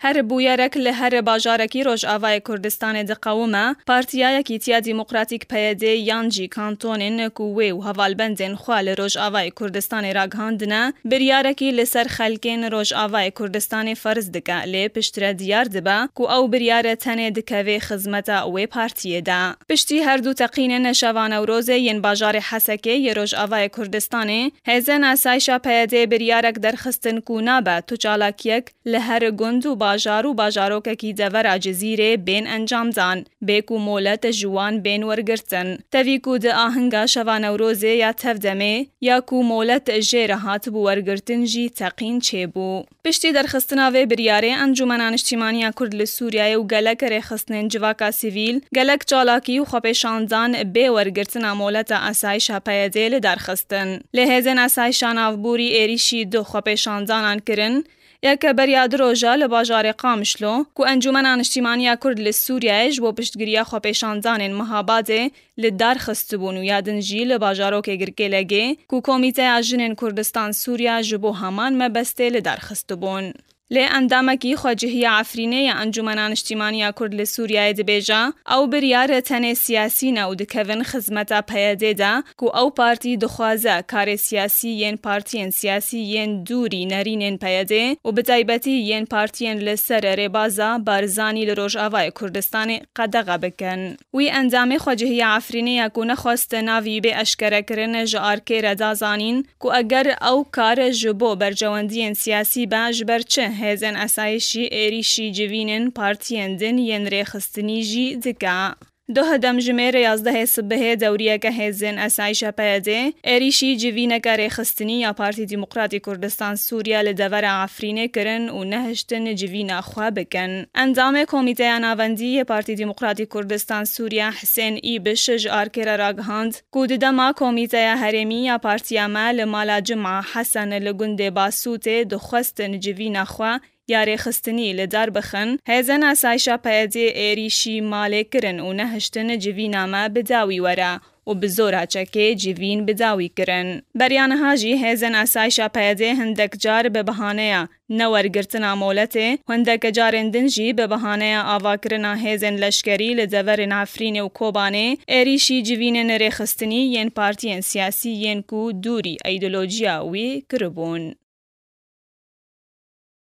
هر بویارک لهر باجارکی روجاوای کردستان دقومه پارتیایکی تیا دیموکراتیک پیاده یانجی کانتونین کوه و هوالبندین خوال روجاوای کردستان راگهاندنه بریارکی لسر خلکین روجاوای کردستان فرض دکه لی پشتر دیار دبه کو او بریار تنه دکوه خزمتا او پارتیه ده. پشتی هر دو تقین نشوان و روزه ین باجار حسکه ی روجاوای کردستان هزن اسایشا پیاده بریارک درخستن کو نابه تو چالاکیک لهر گند و باجار و باجاروکه کی دور جزیره بین انجام دان بیکو مولت جوان بین ورگرتن تاوی کو ده آهنگا شوان و روزه یا تفدمه یا کو مولت جیره هات بو ورگرتن جی تقین چه بو. پشتی درخستناوه بریاره انجمنان اجتماعی کرد لسوریای و گلک رخصتن جواکا سیویل گلک چالاکی و خپشاندان بی ورگرتن مولت اسایش پیاده لدرخستن لهزن اسایش نافبوری ایریشی دو خپشاندان کرن یک بریاد روژا لباجار قامشلو کو انجمنان اجتماعی کرد لسوریای جبو پشتگیری خپشاندان مهاباده لدار خستبون و یادنجی لباجارو که گرکه لگه کو کمیته اجنن کردستان سوریا جبو همان مبسته لدار خستبون. لی اندامکی خواجهی عفرینه یا انجمنان اجتماعی کرد لسوریای دبیجا او بریار تنه سیاسی نو دکوین خزمتا پیاده ده کو او پارتی دخوازه کار سیاسی ین پارتین سیاسی ین دوری نرینین پیاده و بتایبتی ین پارتین لسر ربازا بارزانی لروجاوای کردستان قدغه بکن. وی اندام خواجهی عفرینه یا کو نخواست ناوی به اشکره کرن جارکه ردازانین کو اگر او کار جبو برجواندین سیاسی با جبر چه هزن اسایشی ایریشی جوینن پارتیندن ین ریخستنی جی دکا. دو هدم جمعه 11 صبح دوریه که هزن اسایش پیاده ایریشی جوینه که ریخستنی یا پارتی دموکراتی کردستان سوریا لدور عفرینه کرن و نهشتن جوینه خواه بکن. اندام کمیته ناوندی پارتی دموکراتی کردستان سوریا حسین ای بشج آرکر راگهاند کود دما کمیته هرمی یا پارتی مال مالا جمعه حسن لگند باسوت دخواستن جوینه خواه یاری خستنی لدار بخن هزن اسایشا پیاده ایریشی ماله کرن و نهشتن جوینامه بداوی وره و بزورا چکه جوین بداوی کرن. بریان هاجی هزن اسایشا پیاده هندک جار به بهانه نورگرتنا مولته هندک جارندن جی به بهانه آوا کرنا هزن لشکری لدور نافرین و کوبانه ایریشی جوین نرخستنی ین پارتین سیاسی ین کو دوری ایدولوژیا وی کربون.